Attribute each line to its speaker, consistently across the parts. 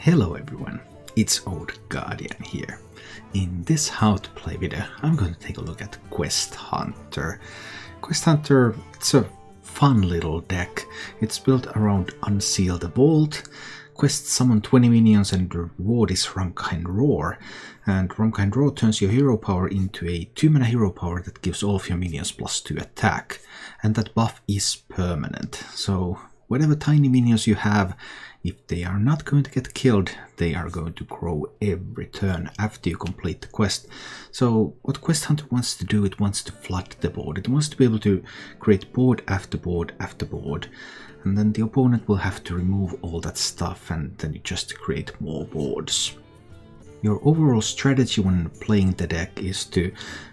Speaker 1: Hello everyone, it's Old Guardian here. In this how to play video, I'm going to take a look at Quest Hunter. Quest Hunter, it's a fun little deck. It's built around Unseal the Vault. Quest summon 20 minions and the reward is Ramkind Roar. And Ramkind Roar turns your hero power into a 2-mana hero power that gives all of your minions +2 attack. And that buff is permanent. So whatever tiny minions you have, if they are not going to get killed, they are going to grow every turn after you complete the quest. So what Quest Hunter wants to do, it wants to flood the board. It wants to be able to create board after board after board. And then the opponent will have to remove all that stuff and then you just create more boards. Your overall strategy when playing the deck is to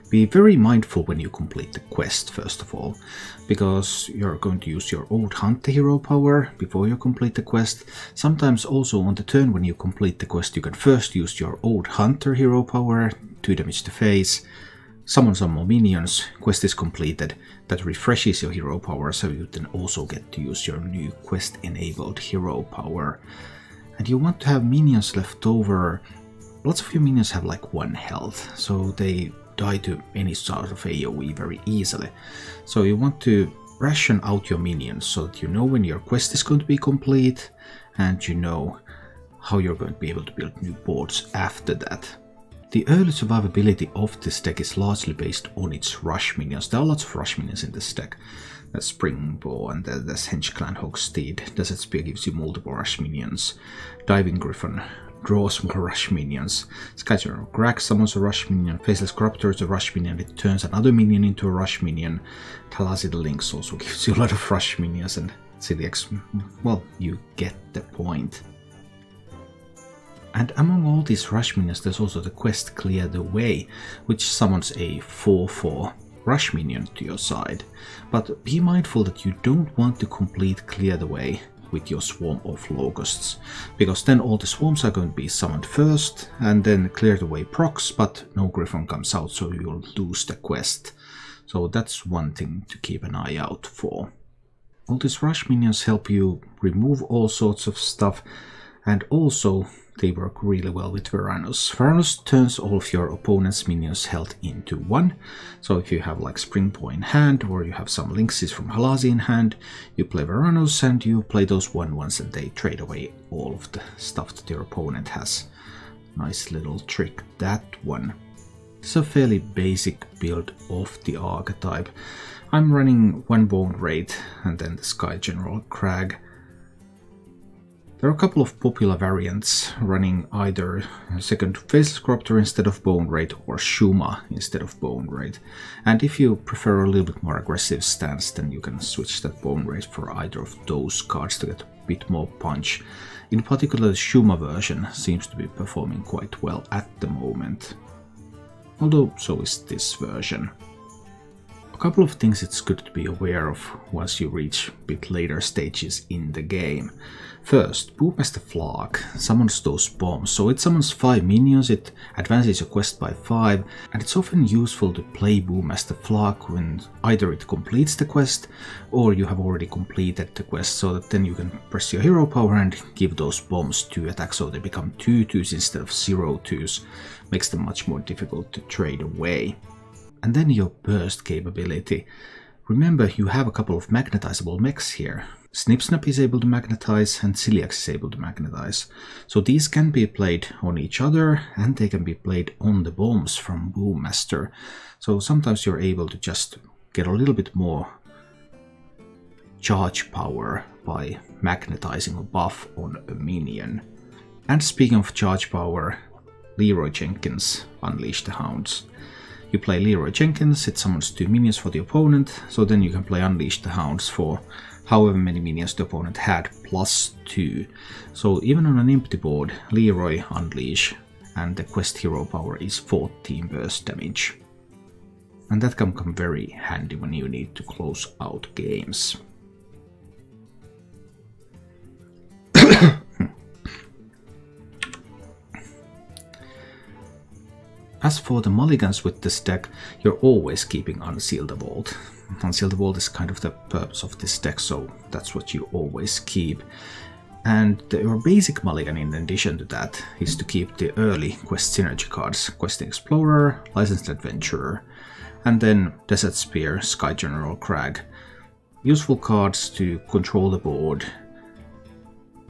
Speaker 1: be very mindful when you complete the quest, first of all, because you're going to use your old hunter hero power before you complete the quest. Sometimes also on the turn when you complete the quest, you can first use your old hunter hero power, 2 damage to face, summon some more minions, quest is completed, that refreshes your hero power, so you then also get to use your new quest enabled hero power. And you want to have minions left over. Lots of your minions have like 1 health, so they die to any sort of AoE very easily. So you want to ration out your minions so that you know when your quest is going to be complete and you know how you're going to be able to build new boards after that. The early survivability of this deck is largely based on its rush minions. There are lots of rush minions in this deck. There's Springbow and there's Henchclan Hogsteed. Desert Spear gives you multiple rush minions. Diving Griffin draws more rush minions. Sky Gen'ral Kragg summons a rush minion. Faceless Corruptor is a rush minion. It turns another minion into a rush minion. Talazi the Lynx also gives you a lot of rush minions, and Ciliax, well, you get the point. And among all these rush minions, there's also the quest Clear the Way, which summons a 4/4 rush minion to your side. But be mindful that you don't want to complete Clear the Way with your swarm of locusts, because then all the swarms are going to be summoned first, and then Clear the Way procs, but no griffin comes out, so you'll lose the quest. So that's one thing to keep an eye out for. All these rush minions help you remove all sorts of stuff, and also they work really well with Varanus. Varanus turns all of your opponent's minions' health into 1. So if you have like Springbow in hand, or you have some Lynxes from Halazi in hand, you play Varanus and you play those 1/1s and they trade away all of the stuff that your opponent has. Nice little trick, that one. It's a fairly basic build of the archetype. I'm running 1 Bone Wraith and then the Sky Gen'ral Kragg. There are a couple of popular variants running either second Faceless Corruptor instead of Bone Wraith or Shuma instead of Bone Wraith. And if you prefer a little bit more aggressive stance, then you can switch that Bone Wraith for either of those cards to get a bit more punch. In particular, the Shuma version seems to be performing quite well at the moment. Although so is this version. A couple of things it's good to be aware of once you reach a bit later stages in the game. First, Boommaster Flark summons those bombs, so it summons 5 minions, it advances your quest by 5, and it's often useful to play Boommaster Flark when either it completes the quest or you have already completed the quest, so that then you can press your hero power and give those bombs 2 attacks, so they become 2/2s instead of 0/2s, makes them much more difficult to trade away. And then your burst capability. Remember, you have a couple of magnetizable mechs here. Snip is able to magnetize and Ciliax is able to magnetize. So these can be played on each other and they can be played on the bombs from Boommaster. So sometimes you're able to just get a little bit more charge power by magnetizing a buff on a minion. And speaking of charge power, Leroy Jenkins, Unleash the Hounds. You play Leroy Jenkins, it summons 2 minions for the opponent, so then you can play Unleash the Hounds for however many minions the opponent had, +2. So even on an empty board, Leroy, Unleash, and the quest hero power is 14 burst damage. And that can come very handy when you need to close out games. As for the mulligans with this deck, you're always keeping Unseal the Vault. Unseal the Vault is kind of the purpose of this deck, so that's what you always keep. And your basic mulligan in addition to that is to keep the early quest synergy cards, Questing Explorer, Licensed Adventurer, and then Desert Spear, Sky Gen'ral Kragg. Useful cards to control the board,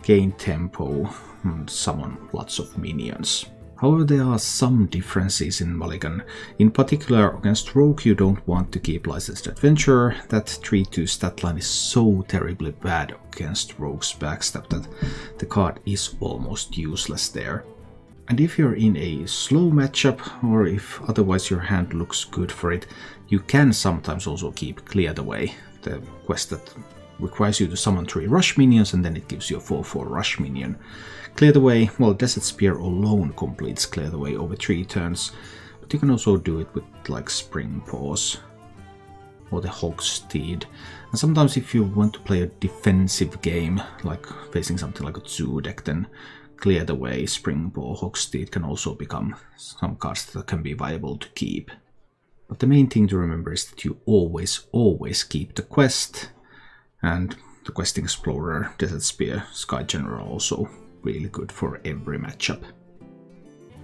Speaker 1: gain tempo, and summon lots of minions. However, there are some differences in mulligan. In particular, against Rogue you don't want to keep Licensed Adventurer. That 3-2 stat line is so terribly bad against Rogue's backstab that the card is almost useless there. And if you're in a slow matchup, or if otherwise your hand looks good for it, you can sometimes also keep Clear the Way, the quest that requires you to summon 3 rush minions and then it gives you a 4/4 rush minion. Clear the Way, well, Desert Spear alone completes Clear the Way over 3 turns, but you can also do it with like Spring Paws or the Hogsteed. And sometimes if you want to play a defensive game, like facing something like a Zoo deck, then Clear the Way, Spring Paw, Hogsteed can also become some cards that can be viable to keep. But the main thing to remember is that you always keep the quest, and the Questing Explorer, Desert Spear, Sky Gen'ral also really good for every matchup.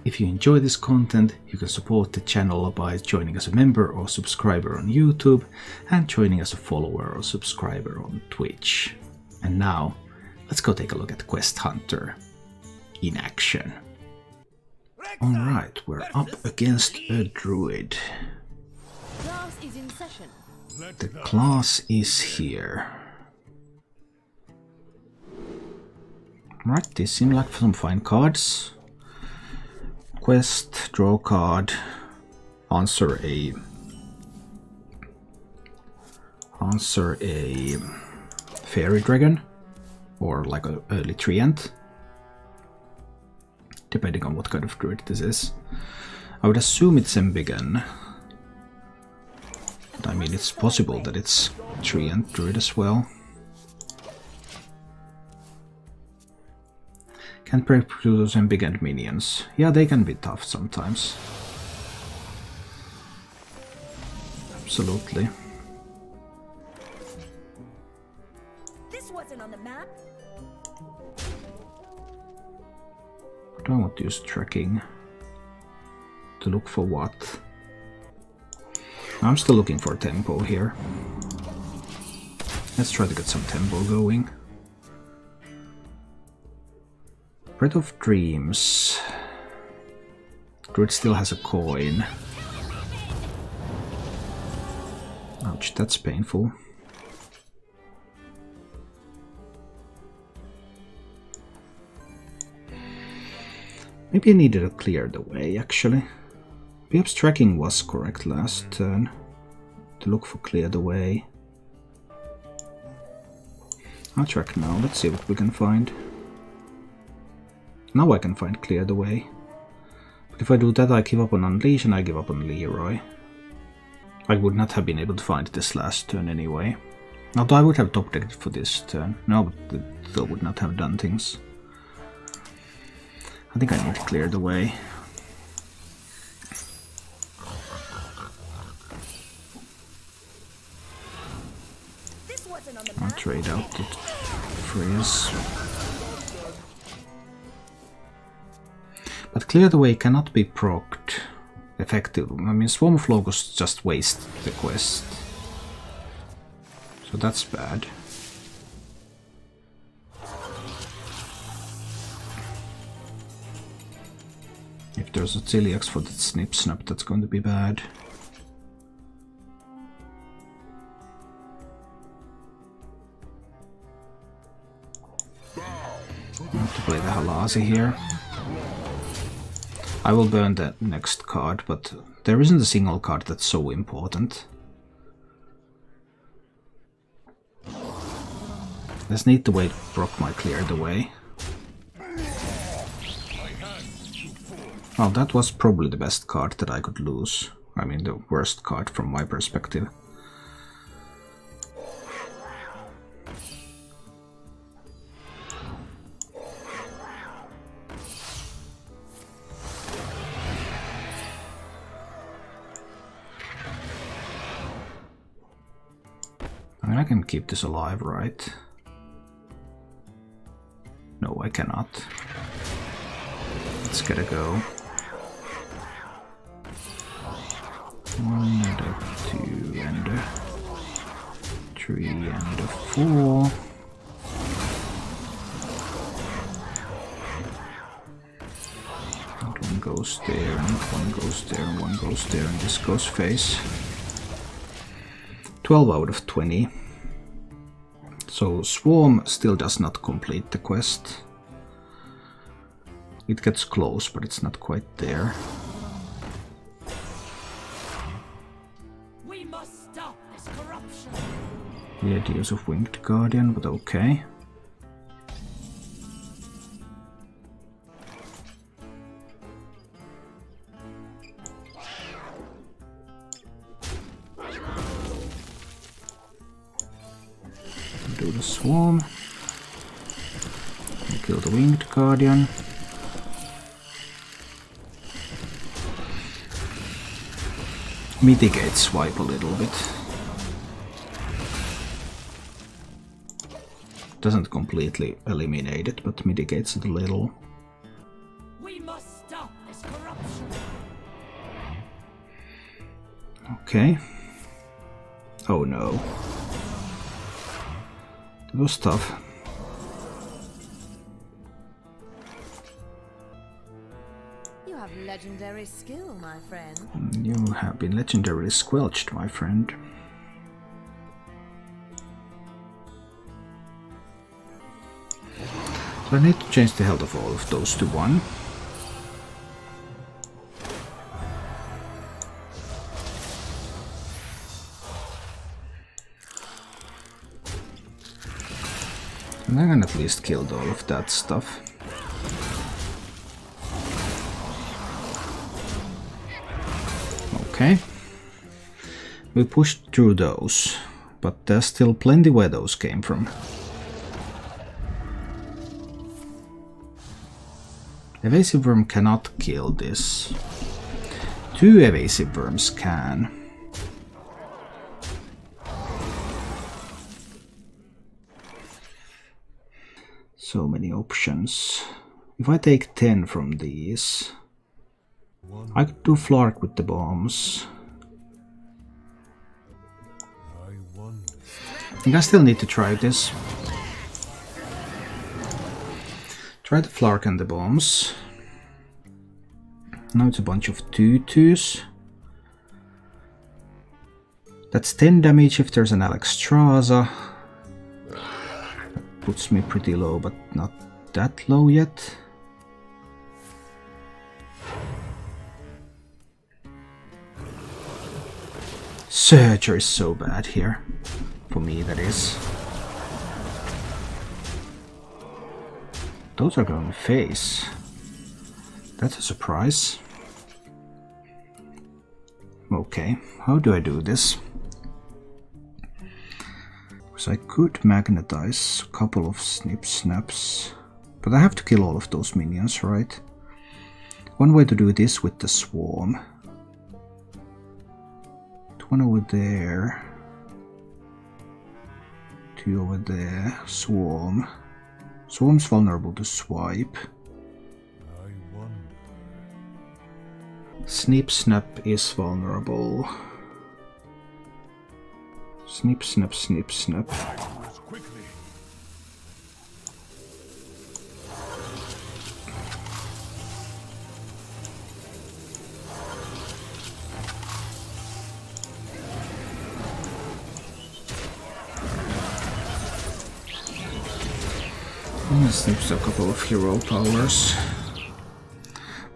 Speaker 1: If you enjoy this content, you can support the channel by joining as a member or subscriber on YouTube and joining as a follower or subscriber on Twitch. And now, let's go take a look at Quest Hunter in action. Alright, we're up against a druid. The class is here. Right, these seem like some fine cards. Quest, draw a card, answer a fairy dragon, or like an early treant, depending on what kind of druid this is. I would assume it's Embiggen, but I mean it's possible that it's treant druid as well. Can't break through those Embiggen minions. Yeah, they can be tough sometimes. Absolutely.
Speaker 2: This wasn't on the map.
Speaker 1: I don't want to use tracking to look for what. I'm still looking for tempo here. Let's try to get some tempo going. Breath of Dreams. Druid still has a coin. Ouch, that's painful. Maybe I needed to clear the way, actually. Perhaps tracking was correct last turn. To look for clear the way. I'll track now, let's see what we can find. Now I can find clear the way. But if I do that, I give up on Unleash and I give up on Leroy. I would not have been able to find this last turn anyway. Although I would have top decked for this turn. No, but it still would not have done things. I think I need to clear the way. I'll trade out the freeze. But clear the way cannot be procced effectively. I mean, Swarm of Locusts just waste the quest. So that's bad. If there's a Celiax for that Snip Snap, that's going to be bad. I have to play the Halasi here. I will burn the next card, but there isn't a single card that's so important. Let's need to wait for Brock might clear the way. Well, that was probably the best card that I could lose. I mean, the worst card from my perspective. I mean, I can keep this alive, right? I cannot. Let's get a go. 1 and a 2 and a 3 and a 4. And one goes there, and one goes there, and one goes there, and this goes face. 12 out of 20. So Swarm still does not complete the quest. It gets close, but it's not quite there.
Speaker 2: We must stop this corruption.
Speaker 1: The ideas of Winged Guardian, but okay. Do the Swarm. Kill the Winged Guardian. Mitigate swipe a little bit. Doesn't completely eliminate it, but mitigates it a little.
Speaker 2: We must stop this corruption.
Speaker 1: Okay. Oh no. That was tough.
Speaker 2: You have legendary skill, my friend.
Speaker 1: You have been legendarily squelched, my friend. So I need to change the health of all of those to 1. And I can at least kill all of that stuff. Okay. We pushed through those, but there's still plenty where those came from. Evasive Worm cannot kill this. 2 Evasive Worms can. So many options. If I take 10 from these, I could do Flark with the bombs. I think I still need to try this. Try the Flark and the bombs. Now it's a bunch of 2/2s. That's 10 damage if there's an Alexstrasza. That puts me pretty low, but not that low yet. Searcher is so bad here. For me, that is. Those are going face. That's a surprise. Okay, how do I do this? Because I could magnetize a couple of snip snaps, but I have to kill all of those minions, right? One way to do this with the Swarm. One over there. 2 over there. Swarm. Swarm's vulnerable to swipe. Snip Snap is vulnerable. Snip Snap, Snip Snap. Snips a couple of hero powers.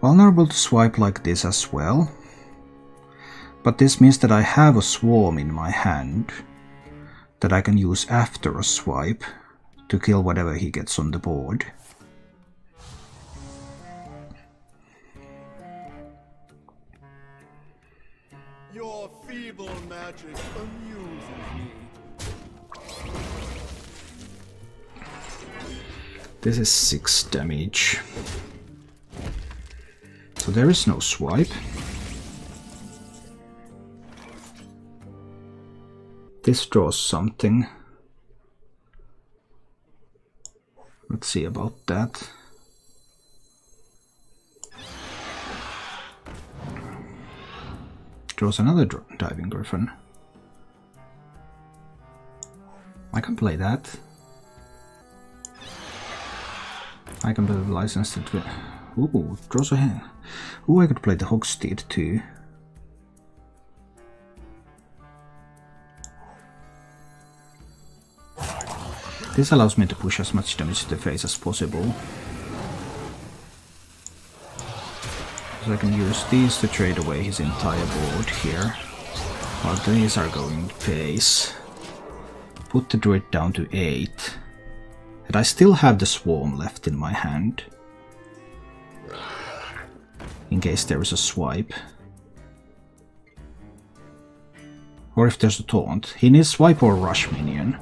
Speaker 1: Vulnerable to swipe like this as well. But this means that I have a Swarm in my hand that I can use after a swipe to kill whatever he gets on the board.
Speaker 3: Your feeble magic amuses me.
Speaker 1: This is 6 damage. So there is no swipe. This draws something. Let's see about that. Draws another Diving Griffin. I can play that. I can play the Licensed to... Ooh, draws a hand. Ooh, I could play the Hogsteed too. This allows me to push as much damage to the face as possible. So I can use these to trade away his entire board here. While these are going face. Put the druid down to 8. And I still have the swarm left in my hand. In case there is a swipe. Or if there's a taunt. He needs swipe or rush minion.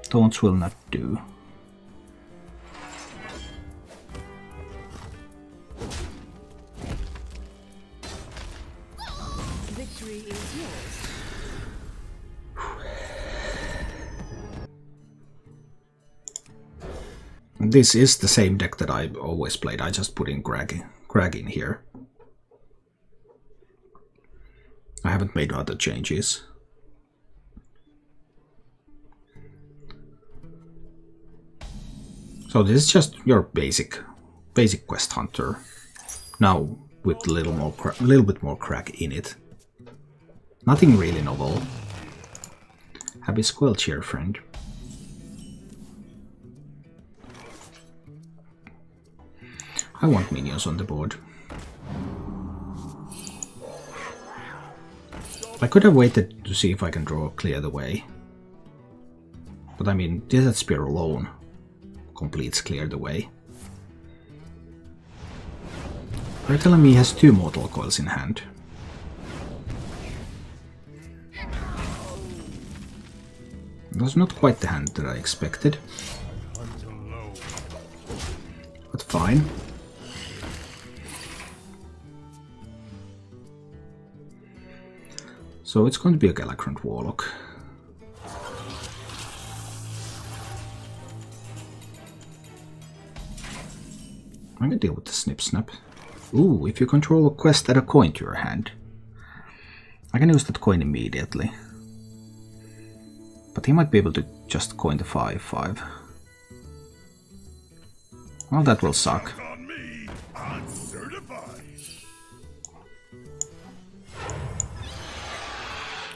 Speaker 1: Taunts will not do.
Speaker 2: Victory is yours.
Speaker 1: This is the same deck that I always played. I just put in Kragg in here. I haven't made other changes. So this is just your basic quest hunter. Now with a little bit more Kragg in it. Nothing really novel. Happy squelch here, friend. I want minions on the board. I could have waited to see if I can draw Clear the Way. But I mean, Desert Spear alone completes Clear the Way. They're telling me he has 2 Mortal Coils in hand. That's not quite the hand that I expected. But fine. So it's going to be a Galakrond Warlock. I'm gonna deal with the Snip Snap. Ooh, if you control a quest, add a coin to your hand. I can use that coin immediately. But he might be able to just coin the 5/5. Well, that will suck.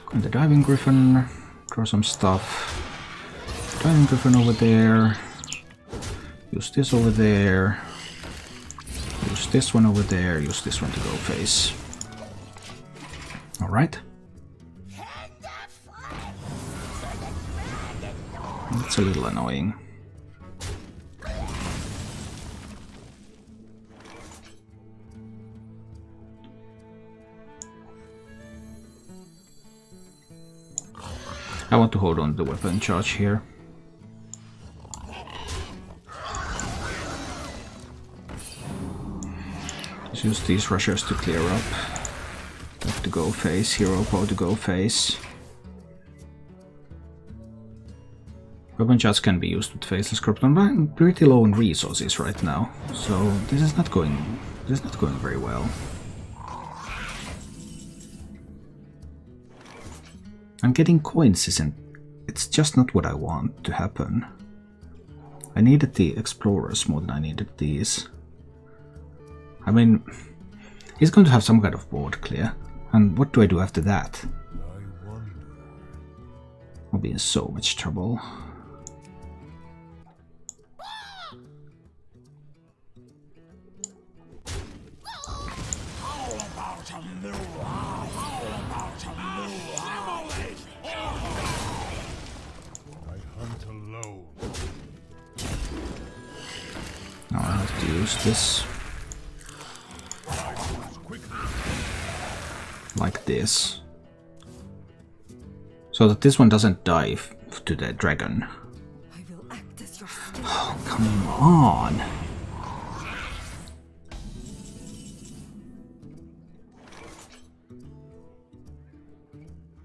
Speaker 1: Coin the Diving Griffin, draw some stuff. Diving Griffin over there. Use this over there. Use this one over there, use this one to go face. Alright. That's a little annoying. I want to hold on to the weapon charge here. Just use these rushers to clear up. That to go face, hero power to go face. Weapon charge can be used with Faceless Corrupt. I'm pretty low on resources right now, so this is not going very well. And getting coins it's just not what I want to happen. I needed the Explorers more than I needed these. I mean, he's going to have some kind of board clear. And what do I do after that? I'll be in so much trouble. Now I have to use this. Like this. So that this one doesn't die to the dragon.
Speaker 2: I will act as your
Speaker 1: Oh, come on!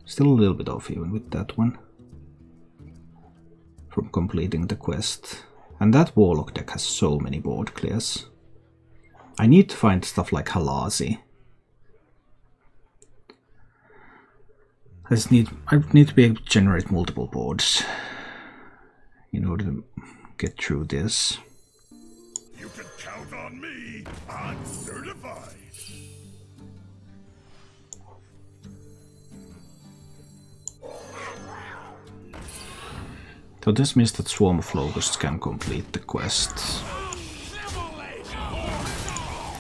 Speaker 1: Still a little bit off even with that one. from completing the quest. And that Warlock deck has so many board clears. I need to find stuff like Halazi. I need to be able to generate multiple boards in order to get through this.
Speaker 3: You can count on me. I'm certified.
Speaker 1: So this means that Swarm of Locusts can complete the quest.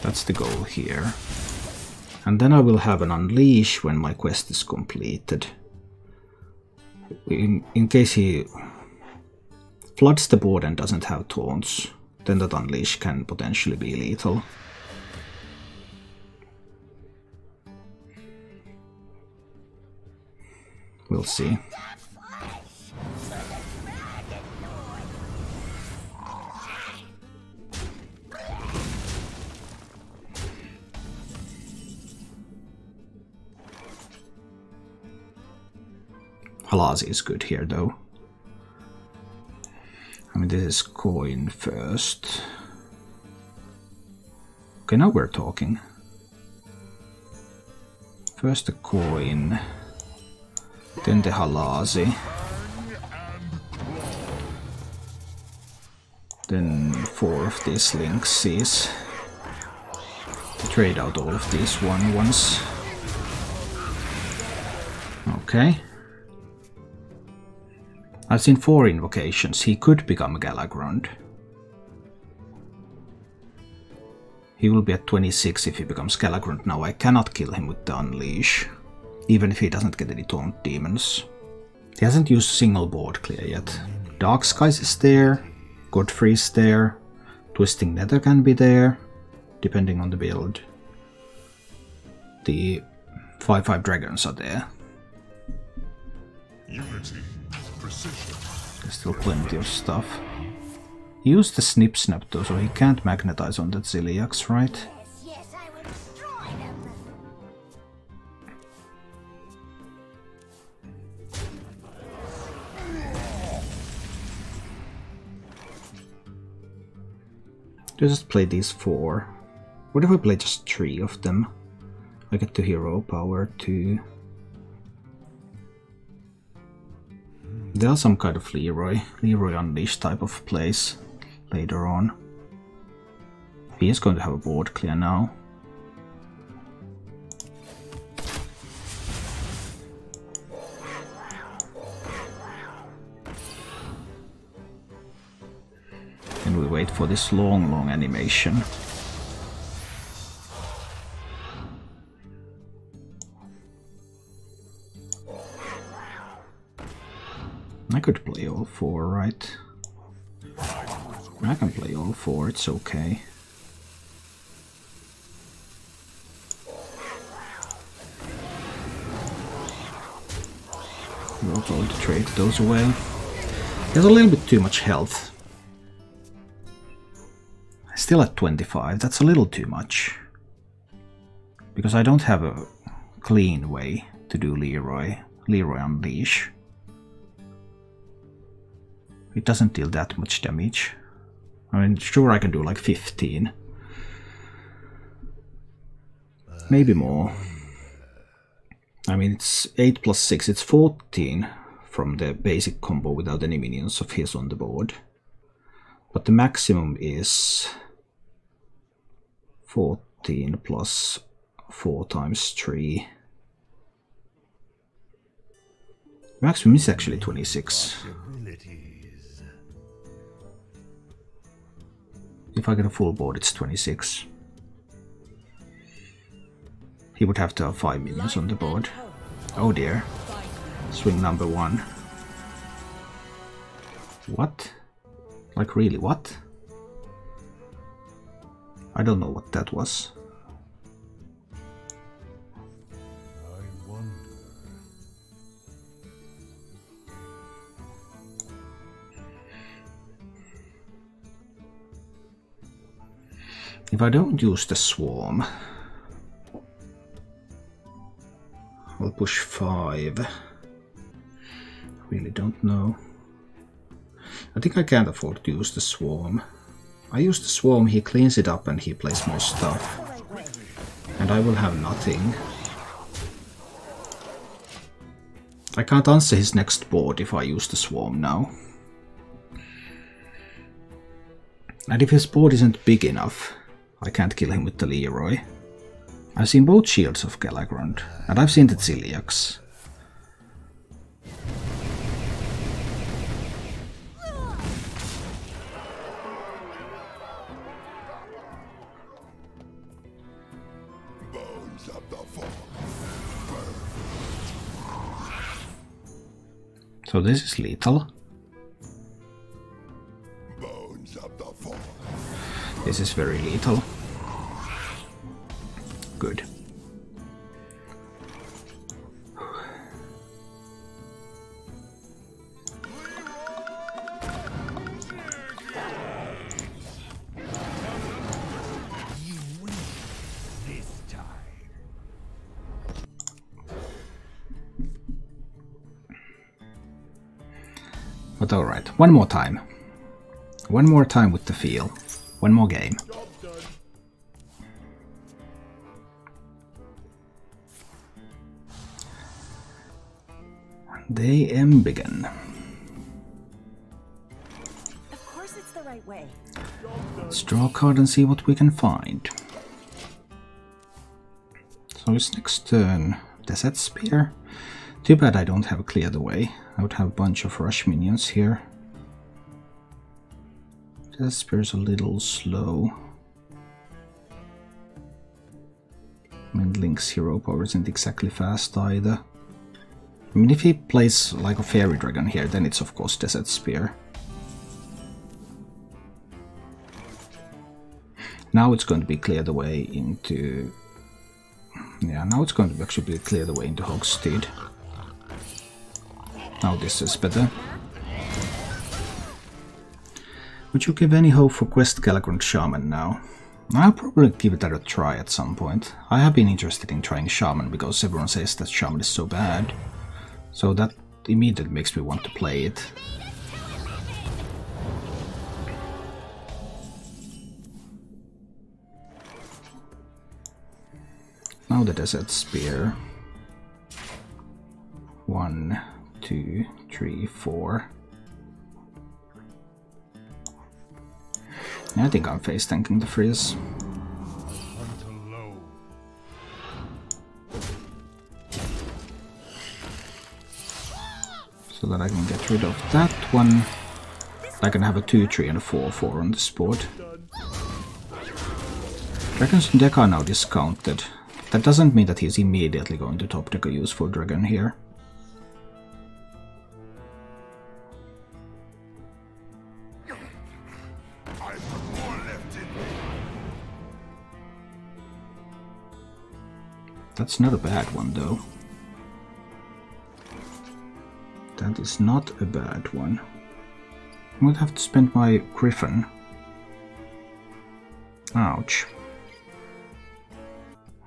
Speaker 1: That's the goal here. And then I will have an Unleash when my quest is completed. In case he floods the board and doesn't have taunts, then that Unleash can potentially be lethal. We'll see. Halazi is good here though. I mean, this is coin first. Okay, now we're talking. First the coin, then the Halazi, then 4 of these Lynxes. To trade out all of these 1/1s. Okay. I've seen 4 invocations. He could become Galakrond. He will be at 26 if he becomes Galakrond now. I cannot kill him with the Unleash, even if he doesn't get any Taunt Demons. He hasn't used a single board clear yet. Dark Skies is there, Godfrey is there, Twisting Nether can be there, depending on the build. The 5/5 dragons are there.
Speaker 3: Unity.
Speaker 1: There's still plenty of stuff. He used the Snip Snap though, so he can't magnetize on that Ziliax, right?
Speaker 2: Yes, I will destroy them.
Speaker 1: Just play these 4. What if we play just 3 of them? I get the hero power too. There are some kind of Leroy Unleash type of plays later on. He is going to have a board clear now. And we wait for this long animation. I could play all 4, right? I can play all 4, it's okay. We're going to trade those away. He has a little bit too much health. Still at 25, that's a little too much. Because I don't have a clean way to do Leroy Unleash. It doesn't deal that much damage. I mean, sure, I can do like 15. Maybe more. I mean, it's 8 plus 6, it's 14 from the basic combo without any minions of his on the board. But the maximum is 14 plus 4 times 3. Maximum is actually 26. If I get a full board, it's 26. He would have to have 5 minions on the board. Oh dear. Swing number 1. What? Like really, what? I don't know what that was. If I don't use the swarm, I'll push 5. Really don't know. I think I can't afford to use the swarm. I use the swarm, he cleans it up and he plays more stuff. And I will have nothing. I can't answer his next board if I use the swarm now. And if his board isn't big enough, I can't kill him with the Leroy. I've seen both shields of Galakrond, and I've seen the Ziliax. So this is lethal. This is very lethal. Good. But alright, one more time. One more time with the feel. One more game. They begin.
Speaker 2: Of course it's the right way.
Speaker 1: Let's draw a card and see what we can find. So his next turn, Desert Spear. Too bad I don't have Clear the Way. I would have a bunch of rush minions here. Desert Spear is a little slow. I mean, Link's hero power isn't exactly fast either. I mean, if he plays like a Fairy Dragon here, then it's of course Desert Spear. Now it's going to be Clear the Way into... Yeah, now it's going to actually be Clear the Way into Hogstead. Now this is better. Would you give any hope for Quest Galakrond Shaman now? I'll probably give that a try at some point. I have been interested in trying Shaman because everyone says that Shaman is so bad. So that immediately makes me want to play it. Now the Desert Spear. 1, 2, 3, 4. I think I'm face tanking the freeze. So that I can get rid of that one. I can have a 2-3 and a 4-4 on this board. Dragons in deck are now discounted. That doesn't mean that he's immediately going to top deck a useful dragon here. That's not a bad one though. That is not a bad one. I would have to spend my Griffin. Ouch.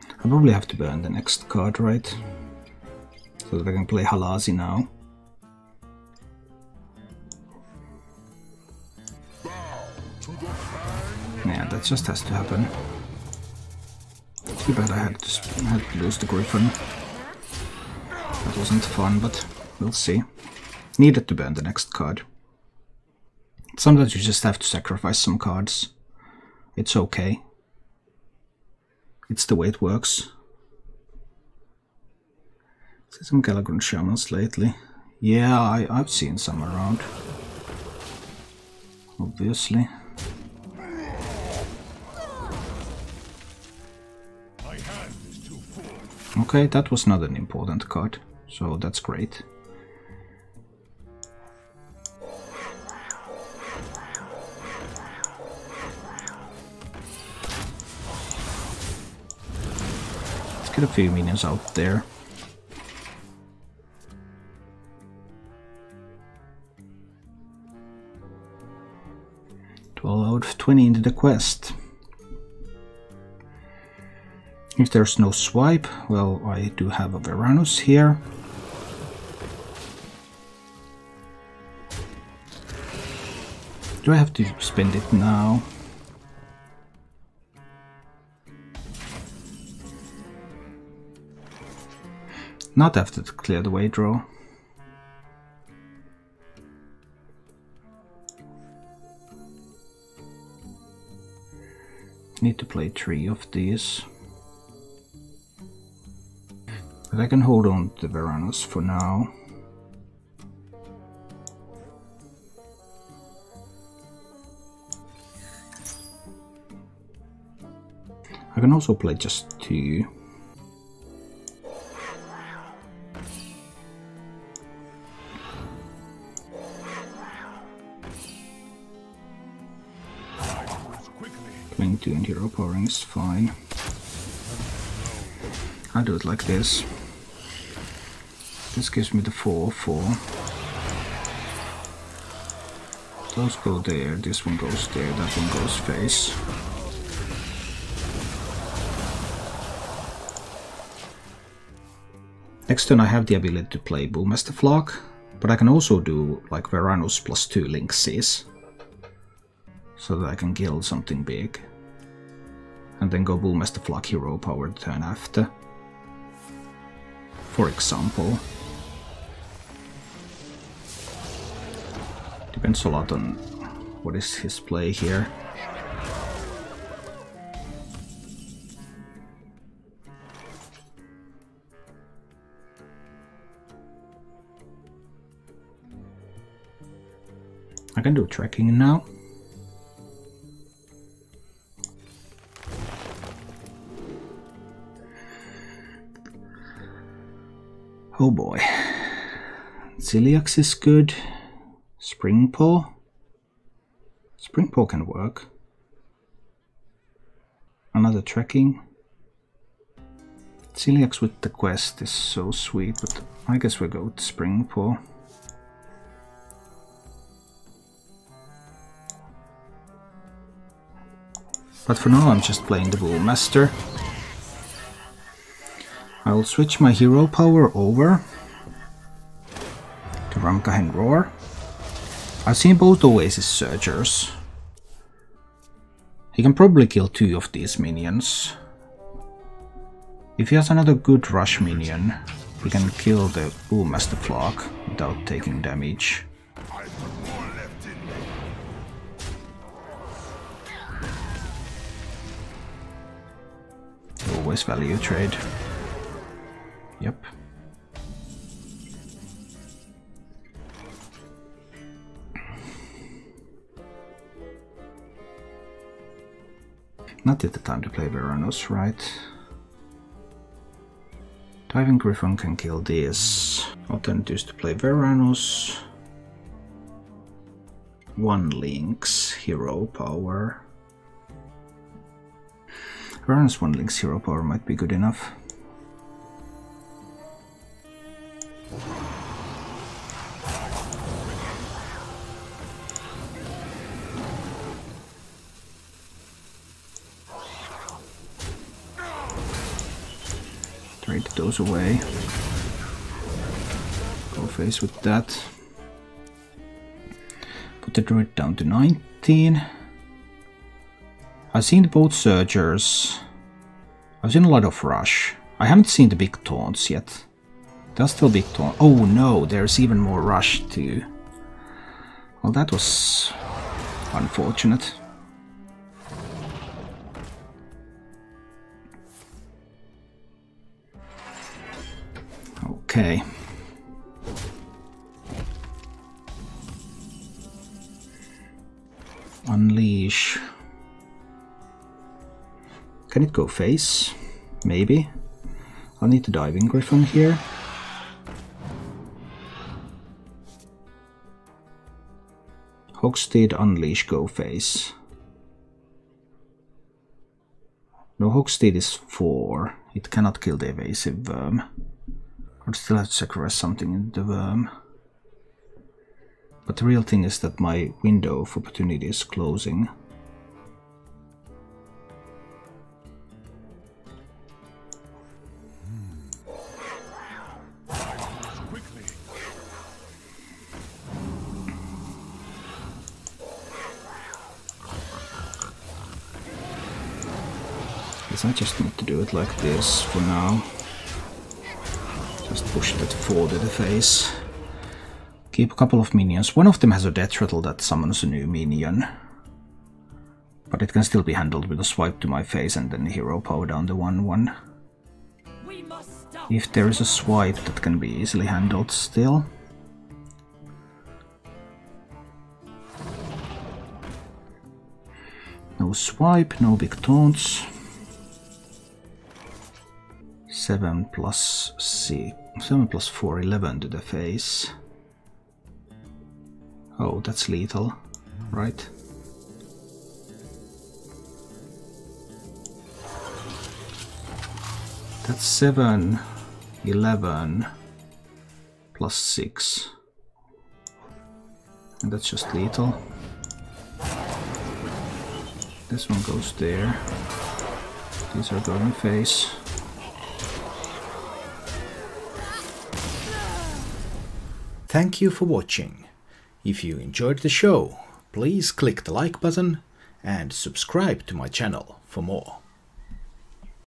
Speaker 1: I probably have to burn the next card, right? So that I can play Halazi now. Yeah, that just has to happen. Too bad I had to lose the Griffin. That wasn't fun, but we'll see. Needed to burn the next card. Sometimes you just have to sacrifice some cards. It's okay. It's the way it works. See some Galakrond Shamans lately. Yeah, I've seen some around. Obviously. Okay, that was not an important card, so that's great. Let's get a few minions out there. Out of 20 into the quest. If there's no swipe, well, I do have a Varanus here. Do I have to spend it now? Not after the clear the way draw. Need to play 3 of these. But I can hold on to the Veranos for now. I can also play just 2. Playing 2 and hero powering is fine. I do it like this. This gives me the 4/4. Those go there, this one goes there, that one goes face. Next turn I have the ability to play Bullmaster Flock, but I can also do like Veranos plus 2 Lynxes, so that I can kill something big. And then go Bullmaster Flock hero power the turn after. For example. Depends a lot on what is his play here. I can do tracking now. Oh boy. Celiax is good. Springpaw. Springpaw can work. Another tracking. Celiax with the quest is so sweet, but I guess we'll go with Springpaw. But for now I'm just playing the Bullmaster. I'll switch my hero power over to Ramkahen Roar. I've seen both Oasis Surgers. He can probably kill 2 of these minions. If he has another good rush minion, he can kill the Bullmaster Flock without taking damage. Always value trade. Yep. Not yet the time to play Veranos, right? Diving Griffon can kill this. Alternatives to play Veranos. 1 Lynx, hero power. Veranos 1 Lynx hero power might be good enough. Trade those away. Go face with that. Put the druid down to 19. I've seen both Surgers. I've seen a lot of Rush. I haven't seen the big taunts yet. There's still big taunt. Oh no, there's even more Rush too. Well, that was unfortunate. Okay. Unleash. Can it go face? Maybe. I'll need to Diving Griffon here. Hogsted, Unleash, go face. No, Hogsted is 4. It cannot kill the evasive worm. I'll still have to sacrifice something in the worm. But the real thing is that my window of opportunity is closing. Guess I just need to do it like this for now. Just push that 4 to the face. Keep a couple of minions. One of them has a death rattle that summons a new minion. But it can still be handled with a swipe to my face and then hero power down the 1/1. If there is a swipe, that can be easily handled still. No swipe, no big taunts. 7 plus 4, 11 to the face. Oh, that's lethal, right? That's 7, 11 plus 6. And that's just lethal. This one goes there. These are going face. Thank you for watching. If you enjoyed the show, please click the like button and subscribe to my channel for more.